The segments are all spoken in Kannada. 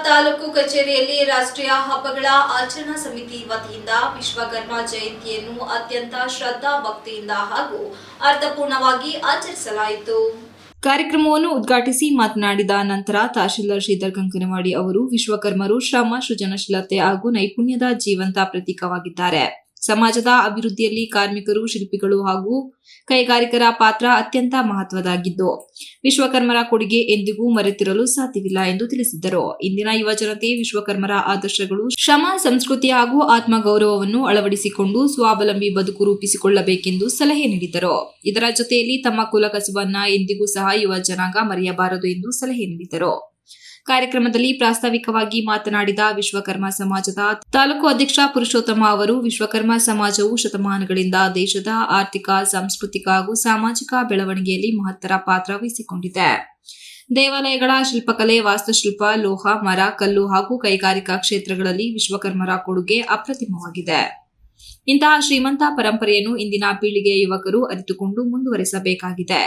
ತಾಲೂಕು ಕಚೇರಿಯಲ್ಲಿ ರಾಷ್ಟ್ರೀಯ ಹಬ್ಬಗಳ ಆಚರಣಾ ಸಮಿತಿ ವತಿಯಿಂದ ವಿಶ್ವಕರ್ಮ ಜಯಂತಿಯನ್ನು ಅತ್ಯಂತ ಶ್ರದ್ಧಾ ಭಕ್ತಿಯಿಂದ ಹಾಗೂ ಅರ್ಥಪೂರ್ಣವಾಗಿ ಆಚರಿಸಲಾಯಿತು. ಕಾರ್ಯಕ್ರಮವನ್ನು ಉದ್ಘಾಟಿಸಿ ಮಾತನಾಡಿದ ನಂತರ ತಹಶೀಲ್ದಾರ್ ಶ್ರೀಧರ್ ಕಂಕನವಾಡಿ ಅವರು ವಿಶ್ವಕರ್ಮರು ಶ್ರಮ, ಸೃಜನಶೀಲತೆ ಹಾಗೂ ನೈಪುಣ್ಯದ ಜೀವಂತ ಪ್ರತೀಕವಾಗಿದ್ದಾರೆ. ಸಮಾಜದ ಅಭಿವೃದ್ಧಿಯಲ್ಲಿ ಕಾರ್ಮಿಕರು, ಶಿಲ್ಪಿಗಳು ಹಾಗೂ ಕೈಗಾರಿಕರ ಪಾತ್ರ ಅತ್ಯಂತ ಮಹತ್ವದಾಗಿದ್ದು ವಿಶ್ವಕರ್ಮರ ಕೊಡುಗೆ ಎಂದಿಗೂ ಮರೆತಿರಲು ಸಾಧ್ಯವಿಲ್ಲ ಎಂದು ತಿಳಿಸಿದರು. ಇಂದಿನ ಯುವ ಜನತೆ ವಿಶ್ವಕರ್ಮರ ಆದರ್ಶಗಳು, ಶ್ರಮ, ಸಂಸ್ಕೃತಿ ಹಾಗೂ ಆತ್ಮಗೌರವವನ್ನು ಅಳವಡಿಸಿಕೊಂಡು ಸ್ವಾವಲಂಬಿ ಬದುಕು ರೂಪಿಸಿಕೊಳ್ಳಬೇಕೆಂದು ಸಲಹೆ ನೀಡಿದರು. ಇದರ ಜೊತೆಯಲ್ಲಿ ತಮ್ಮ ಕುಲಕಸುಬನ್ನ ಎಂದಿಗೂ ಸಹ ಯುವ ಜನಾಂಗ ಮರೆಯಬಾರದು ಎಂದು ಸಲಹೆ ನೀಡಿದರು. ಕಾರ್ಯಕ್ರಮದಲ್ಲಿ ಪ್ರಾಸ್ತಾವಿಕವಾಗಿ ಮಾತನಾಡಿದ ವಿಶ್ವಕರ್ಮ ಸಮಾಜದ ತಾಲೂಕು ಅಧ್ಯಕ್ಷ ಪುರುಷೋತ್ತಮ ಅವರು, ವಿಶ್ವಕರ್ಮ ಸಮಾಜವು ಶತಮಾನಗಳಿಂದ ದೇಶದ ಆರ್ಥಿಕ, ಸಾಂಸ್ಕೃತಿಕ ಹಾಗೂ ಸಾಮಾಜಿಕ ಬೆಳವಣಿಗೆಯಲ್ಲಿ ಮಹತ್ತರ ಪಾತ್ರ ವಹಿಸಿಕೊಂಡಿದೆ. ದೇವಾಲಯಗಳ ಶಿಲ್ಪಕಲೆ, ವಾಸ್ತುಶಿಲ್ಪ, ಲೋಹ, ಮರ, ಕಲ್ಲು ಹಾಗೂ ಕೈಗಾರಿಕಾ ಕ್ಷೇತ್ರಗಳಲ್ಲಿ ವಿಶ್ವಕರ್ಮರ ಕೊಡುಗೆ ಅಪ್ರತಿಮವಾಗಿದೆ. ಇಂತಹ ಶ್ರೀಮಂತ ಪರಂಪರೆಯನ್ನು ಇಂದಿನ ಪೀಳಿಗೆಯ ಯುವಕರು ಅರಿತುಕೊಂಡು ಮುಂದುವರೆಸಬೇಕಾಗಿದೆ.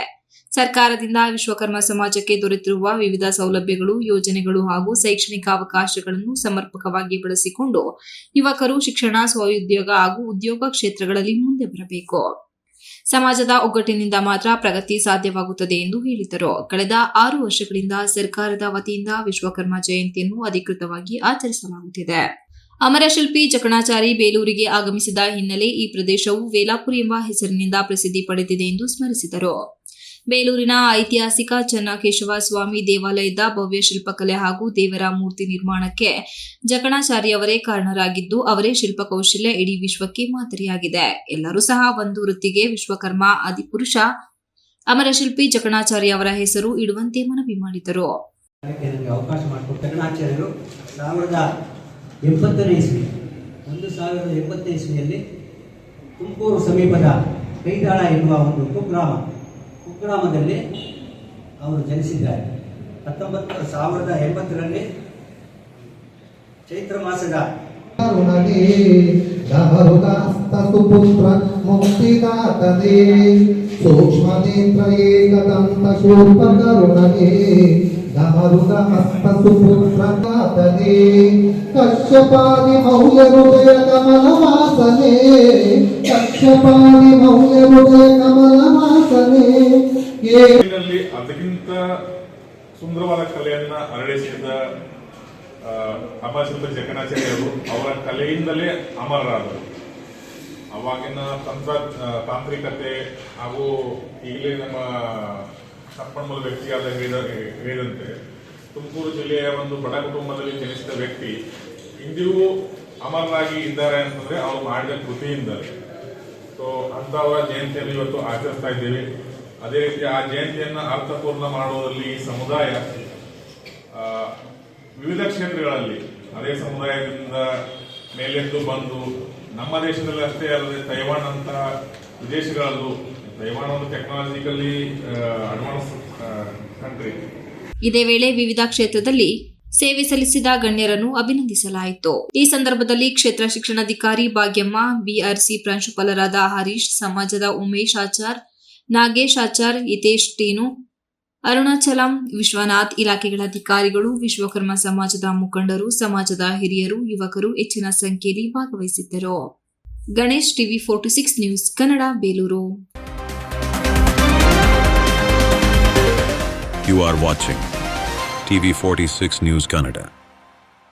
ಸರ್ಕಾರದಿಂದ ವಿಶ್ವಕರ್ಮ ಸಮಾಜಕ್ಕೆ ದೊರೆತಿರುವ ವಿವಿಧ ಸೌಲಭ್ಯಗಳು, ಯೋಜನೆಗಳು ಹಾಗೂ ಶೈಕ್ಷಣಿಕ ಅವಕಾಶಗಳನ್ನು ಸಮರ್ಪಕವಾಗಿ ಬಳಸಿಕೊಂಡು ಯುವಕರು ಶಿಕ್ಷಣ, ಸ್ವಉದ್ಯೋಗ ಹಾಗೂ ಉದ್ಯೋಗ ಕ್ಷೇತ್ರಗಳಲ್ಲಿ ಮುಂದೆ ಬರಬೇಕು. ಸಮಾಜದ ಒಗ್ಗಟ್ಟಿನಿಂದ ಮಾತ್ರ ಪ್ರಗತಿ ಸಾಧ್ಯವಾಗುತ್ತದೆ ಎಂದು ಹೇಳಿದರು. ಕಳೆದ 6 ವರ್ಷಗಳಿಂದ ಸರ್ಕಾರದ ವತಿಯಿಂದ ವಿಶ್ವಕರ್ಮ ಜಯಂತಿಯನ್ನು ಅಧಿಕೃತವಾಗಿ ಆಚರಿಸಲಾಗುತ್ತಿದೆ. ಅಮರಶಿಲ್ಪಿ ಜಕಣಾಚಾರಿ ಬೇಲೂರಿಗೆ ಆಗಮಿಸಿದ ಹಿನ್ನೆಲೆ ಈ ಪ್ರದೇಶವು ವೇಲಾಪುರಿ ಎಂಬ ಹೆಸರಿನಿಂದ ಪ್ರಸಿದ್ಧಿ ಪಡೆದಿದೆ ಎಂದು ಸ್ಮರಿಸಿದರು. ಬೇಲೂರಿನ ಐತಿಹಾಸಿಕ ಚನ್ನಕೇಶವ ಸ್ವಾಮಿ ದೇವಾಲಯದ ಭವ್ಯ ಶಿಲ್ಪಕಲೆ ಹಾಗೂ ದೇವರ ಮೂರ್ತಿ ನಿರ್ಮಾಣಕ್ಕೆ ಜಕಣಾಚಾರ್ಯವರೇ ಕಾರಣರಾಗಿದ್ದು, ಅವರೇ ಶಿಲ್ಪಕೌಶಲ್ಯ ಇಡೀ ವಿಶ್ವಕ್ಕೆ ಮಾದರಿಯಾಗಿದೆ. ಎಲ್ಲರೂ ಸಹ ಒಂದು ವೃತ್ತಿಗೆ ವಿಶ್ವಕರ್ಮ ಆದಿಪುರುಷ ಅಮರಶಿಲ್ಪಿ ಜಕಣಾಚಾರ್ಯ ಅವರ ಹೆಸರು ಇಡುವಂತೆ ಮನವಿ ಮಾಡಿದರು. 1980 ಇಸ್ವಿಯಲ್ಲಿ ತುಮಕೂರು ಸಮೀಪದ ಕೈದಾಳ ಎನ್ನುವ ಒಂದು ಕುಗ್ರಾಮದಲ್ಲಿ ಅವರು ಜನಿಸಿದ್ದಾರೆ. 1980ರಲ್ಲಿ ಚೈತ್ರ ಮಾಸದ ಸೂಕ್ಷ್ಮ ನೇತ್ರ ಏಕದಂತ ಶೂರ್ಪ ಕರುಣಗೆ ಗಮರುಗ ಹಸ್ತ ಸುಪುತ್ರನಾಥನೇ ಕಶ್ಯಪಾದಿ ಮೌಲ್ಯ ಹೃದಯ ಕಮಲ ವಾಸನೆ ಕಶ್ಯಪಾದಿ ಮೌಲ್ಯ ಹೃದಯ ಕಮಲ ವಾಸನೆ. ಅದಕ್ಕಿಂತ ಸುಂದರವಾದ ಕಲೆಯನ್ನ ಅರಳಿಸಿದ ಅಮರಶಿಲ್ಪಿ ಜಕಣಾಚಾರ್ಯರು ಅವರ ಕಲೆಯಿಂದಲೇ ಅಮರರಾದರು. ಅವಾಗಿನ ತಾಂತ್ರಿಕತೆ ಹಾಗೂ ಈಗಲೇ ನಮ್ಮ ಸಂಪನ್ಮೂಲ ವ್ಯಕ್ತಿಯಾದ ಹೇಳಿದಂತೆ ತುಮಕೂರು ಜಿಲ್ಲೆಯ ಒಂದು ಬಡ ಕುಟುಂಬದಲ್ಲಿ ಜನಿಸಿದ ವ್ಯಕ್ತಿ ಇಂದಿಗೂ ಅಮರರಾಗಿ ಇದ್ದಾರೆ ಅಂತಂದ್ರೆ ಅವರು ಮಾಡಿದ ಕೃತಿಯಿಂದಲೇ. ಸೊ ಅಂತವರ ಜಯಂತಿಯನ್ನು ಇವತ್ತು ಆಚರಿಸ್ತಾ ಇದ್ದೇವೆ. ಅದೇ ರೀತಿ ಆ ಜಯಂತಿಯನ್ನು ಅರ್ಥಪೂರ್ಣ ಮಾಡುವುದರಲ್ಲಿ ಈ ಸಮುದಾಯ ವಿವಿಧ ಕ್ಷೇತ್ರಗಳಲ್ಲಿ ಅದೇ ಸಮುದಾಯದಿಂದ ಮೇಲೆದ್ದು ಬಂದು ನಮ್ಮ ದೇಶದಲ್ಲಿ ಅಷ್ಟೇ ಅಲ್ಲದೆ ತೈವಾನ್ ಅಂತ ವಿದೇಶಗಳಲ್ಲೂ, ತೈವಾನ್ ಒಂದು ಟೆಕ್ನಾಲಜಿಕಲಿ ಅಡ್ವಾನ್ಸ್ ಕಂಟ್ರಿ. ಇದೇ ವೇಳೆ ವಿವಿಧ ಕ್ಷೇತ್ರದಲ್ಲಿ ಸೇವೆ ಸಲ್ಲಿಸಿದ ಗಣ್ಯರನ್ನು ಅಭಿನಂದಿಸಲಾಯಿತು. ಈ ಸಂದರ್ಭದಲ್ಲಿ ಕ್ಷೇತ್ರ ಶಿಕ್ಷಣಾಧಿಕಾರಿ ಭಾಗ್ಯಮ್ಮ, ಬಿಆರ್ಸಿ ಪ್ರಾಂಶುಪಾಲರಾದ ಹರೀಶ್, ಸಮಾಜದ ಉಮೇಶ್ ಆಚಾರ್, ನಾಗೇಶ್ ಆಚಾರ್, ಹಿತೇಶ್ ಟೀನು, ಅರುಣಾಚಲಂ, ವಿಶ್ವನಾಥ್, ಇಲಾಖೆಗಳ ಅಧಿಕಾರಿಗಳು, ವಿಶ್ವಕರ್ಮ ಸಮಾಜದ ಮುಖಂಡರು, ಸಮಾಜದ ಹಿರಿಯರು, ಯುವಕರು ಹೆಚ್ಚಿನ ಸಂಖ್ಯೆಯಲ್ಲಿ ಭಾಗವಹಿಸಿದ್ದರು. Ganesh, TV 46 news Kannada, Belur. You are watching TV 46 News Kannada.